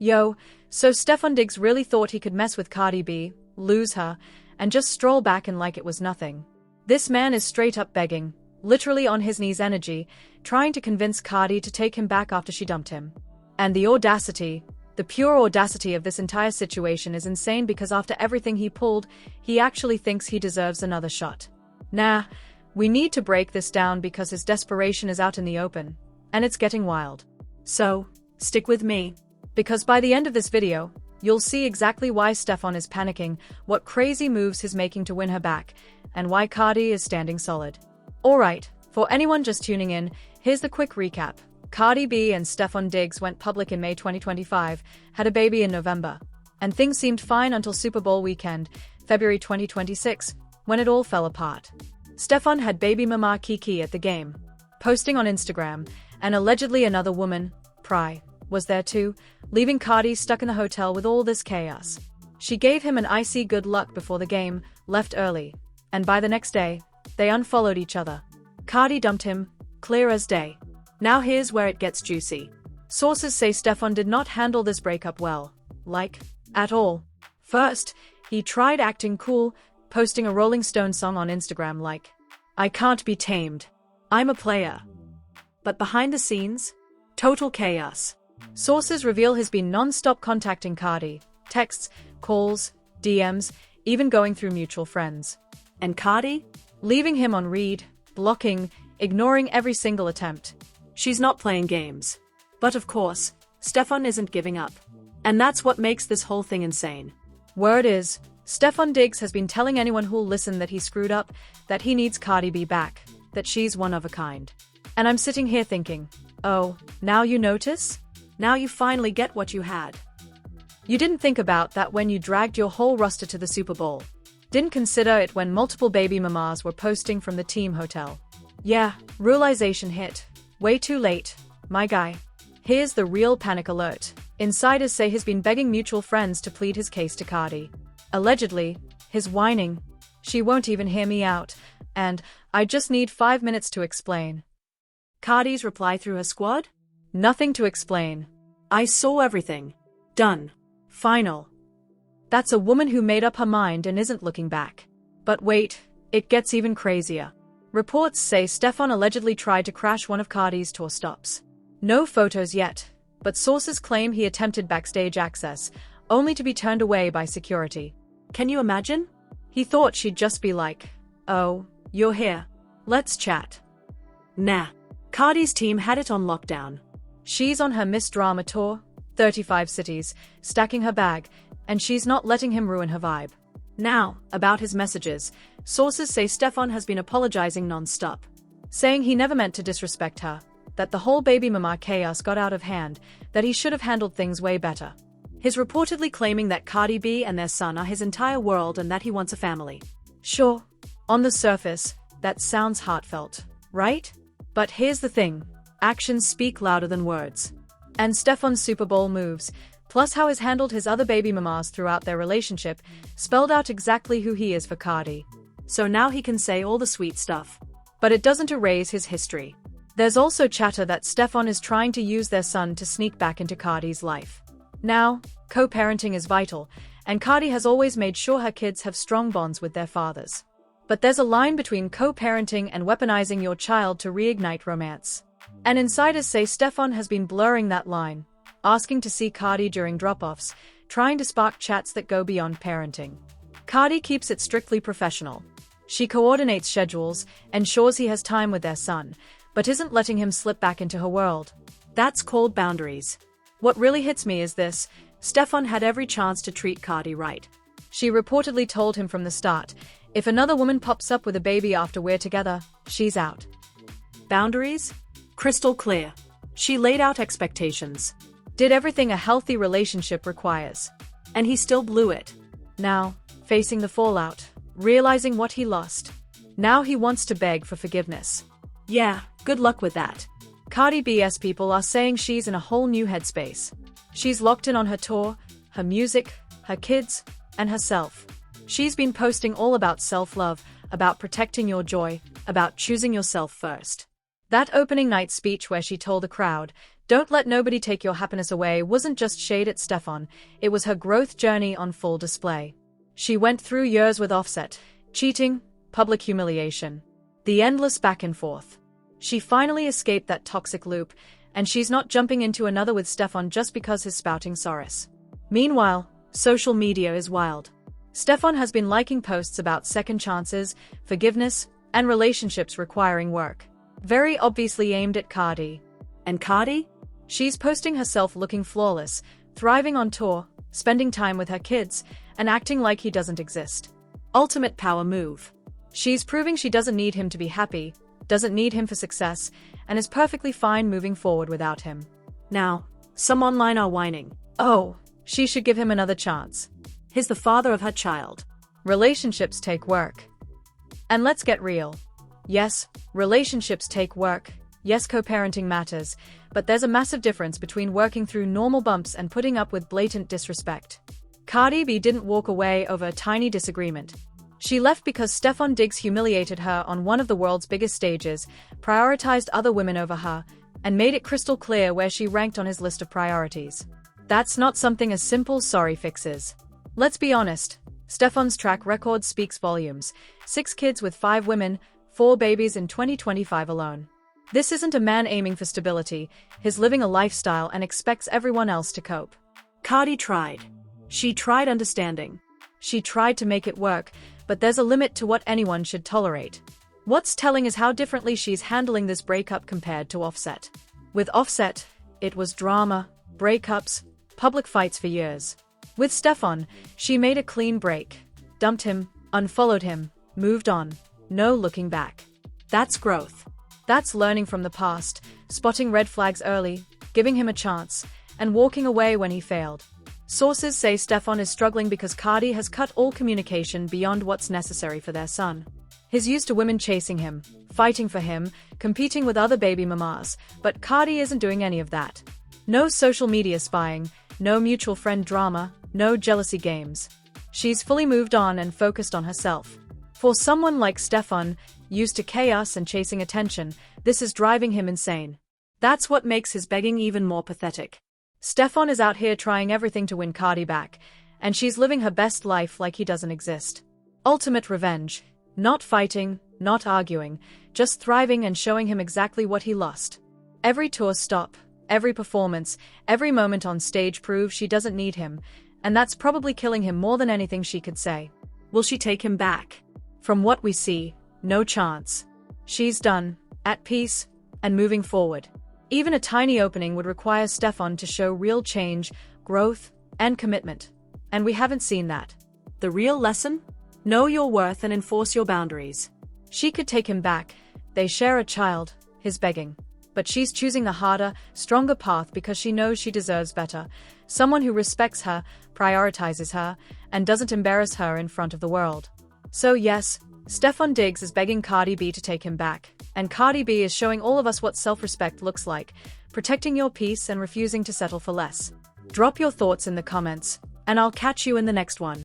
Yo, so Stefon Diggs really thought he could mess with Cardi B, lose her, and just stroll back and like it was nothing. This man is straight up begging, literally on his knees energy, trying to convince Cardi to take him back after she dumped him. And the audacity, the pure audacity of this entire situation is insane because after everything he pulled, he actually thinks he deserves another shot. Nah, we need to break this down because his desperation is out in the open, and it's getting wild. So, stick with me, because by the end of this video, you'll see exactly why Stefon is panicking, what crazy moves he's making to win her back, and why Cardi is standing solid. Alright, for anyone just tuning in, here's the quick recap. Cardi B and Stefon Diggs went public in May 2025, had a baby in November, and things seemed fine until Super Bowl weekend, February 2026, when it all fell apart. Stefon had baby mama Kiki at the game, posting on Instagram, and allegedly another woman, Pry, was there too, leaving Cardi stuck in the hotel with all this chaos. She gave him an icy good luck before the game, left early, and by the next day, they unfollowed each other. Cardi dumped him, clear as day. Now here's where it gets juicy. Sources say Stefon did not handle this breakup well, at all. First, he tried acting cool, posting a Rolling Stone song on Instagram like, "I can't be tamed. I'm a player." But behind the scenes, total chaos. Sources reveal he's been non-stop contacting Cardi, texts, calls, DMs, even going through mutual friends. And Cardi? Leaving him on read, blocking, ignoring every single attempt. She's not playing games. But of course, Stefon isn't giving up. And that's what makes this whole thing insane. Word is, Stefon Diggs has been telling anyone who'll listen that he screwed up, that he needs Cardi B back, that she's one of a kind. And I'm sitting here thinking, oh, now you notice? Now you finally get what you had. You didn't think about that when you dragged your whole roster to the Super Bowl. Didn't consider it when multiple baby mamas were posting from the team hotel. Yeah, realization hit. Way too late, my guy. Here's the real panic alert. Insiders say he's been begging mutual friends to plead his case to Cardi. Allegedly, his whining, "She won't even hear me out," and "I just need 5 minutes to explain." Cardi's reply through her squad? Nothing to explain. "I saw everything. Done. Final." That's a woman who made up her mind and isn't looking back. But wait, it gets even crazier. Reports say Stefon allegedly tried to crash one of Cardi's tour stops. No photos yet, but sources claim he attempted backstage access, only to be turned away by security. Can you imagine? He thought she'd just be like, "Oh, you're here. Let's chat." Nah. Cardi's team had it on lockdown. She's on her Miss Drama tour, 35 cities, stacking her bag, and she's not letting him ruin her vibe. Now, about his messages, sources say Stefon has been apologizing non-stop, saying he never meant to disrespect her, that the whole baby mama chaos got out of hand, that he should have handled things way better. He's reportedly claiming that Cardi B and their son are his entire world and that he wants a family. Sure, on the surface, that sounds heartfelt, right? But here's the thing, actions speak louder than words. And Stefon's Super Bowl moves, plus how he's handled his other baby mamas throughout their relationship, spelled out exactly who he is for Cardi. So now he can say all the sweet stuff. But it doesn't erase his history. There's also chatter that Stefon is trying to use their son to sneak back into Cardi's life. Now, co-parenting is vital, and Cardi has always made sure her kids have strong bonds with their fathers. But there's a line between co-parenting and weaponizing your child to reignite romance. And insiders say Stefon has been blurring that line, asking to see Cardi during drop-offs, trying to spark chats that go beyond parenting. Cardi keeps it strictly professional. She coordinates schedules, ensures he has time with their son, but isn't letting him slip back into her world. That's called boundaries. What really hits me is this, Stefon had every chance to treat Cardi right. She reportedly told him from the start, if another woman pops up with a baby after we're together, she's out. Boundaries? Crystal clear. She laid out expectations. Did everything a healthy relationship requires. And he still blew it. Now, facing the fallout, realizing what he lost. Now he wants to beg for forgiveness. Yeah, good luck with that. Cardi B's people are saying she's in a whole new headspace. She's locked in on her tour, her music, her kids, and herself. She's been posting all about self-love, about protecting your joy, about choosing yourself first. That opening night speech where she told the crowd, "Don't let nobody take your happiness away" wasn't just shade at Stefon, it was her growth journey on full display. She went through years with Offset, cheating, public humiliation, the endless back and forth. She finally escaped that toxic loop, and she's not jumping into another with Stefon just because he's spouting sorries. Meanwhile, social media is wild. Stefon has been liking posts about second chances, forgiveness, and relationships requiring work. Very obviously aimed at Cardi. And Cardi? She's posting herself looking flawless, thriving on tour, spending time with her kids, and acting like he doesn't exist. Ultimate power move. She's proving she doesn't need him to be happy, doesn't need him for success, and is perfectly fine moving forward without him. Now, some online are whining. Oh, she should give him another chance. He's the father of her child. Relationships take work. And let's get real. Yes, relationships take work. Yes, co-parenting matters, but there's a massive difference between working through normal bumps and putting up with blatant disrespect. Cardi B didn't walk away over a tiny disagreement. She left because Stefon Diggs humiliated her on one of the world's biggest stages, prioritized other women over her, and made it crystal clear where she ranked on his list of priorities. That's not something as simple sorry fixes. Let's be honest, Stefon's track record speaks volumes. 6 kids with 5 women, 4 babies in 2025 alone. This isn't a man aiming for stability, he's living a lifestyle and expects everyone else to cope. Cardi tried. She tried understanding. She tried to make it work, but there's a limit to what anyone should tolerate. What's telling is how differently she's handling this breakup compared to Offset. With Offset, it was drama, breakups, public fights for years. With Stefon, she made a clean break, dumped him, unfollowed him, moved on, no looking back. That's growth. That's learning from the past, spotting red flags early, giving him a chance, and walking away when he failed. Sources say Stefon is struggling because Cardi has cut all communication beyond what's necessary for their son. He's used to women chasing him, fighting for him, competing with other baby mamas, but Cardi isn't doing any of that. No social media spying, no mutual friend drama, no jealousy games. She's fully moved on and focused on herself. For someone like Stefon, used to chaos and chasing attention, this is driving him insane. That's what makes his begging even more pathetic. Stefon is out here trying everything to win Cardi back, and she's living her best life like he doesn't exist. Ultimate revenge. Not fighting, not arguing, just thriving and showing him exactly what he lost. Every tour stop, every performance, every moment on stage proves she doesn't need him, and that's probably killing him more than anything she could say. Will she take him back? From what we see, no chance. She's done, at peace, and moving forward. Even a tiny opening would require Stefon to show real change, growth, and commitment. And we haven't seen that. The real lesson? Know your worth and enforce your boundaries. She could take him back. They share a child, his begging. But she's choosing the harder, stronger path because she knows she deserves better. Someone who respects her, prioritizes her, and doesn't embarrass her in front of the world. So yes, Stefon Diggs is begging Cardi B to take him back. And Cardi B is showing all of us what self-respect looks like, protecting your peace and refusing to settle for less. Drop your thoughts in the comments, and I'll catch you in the next one.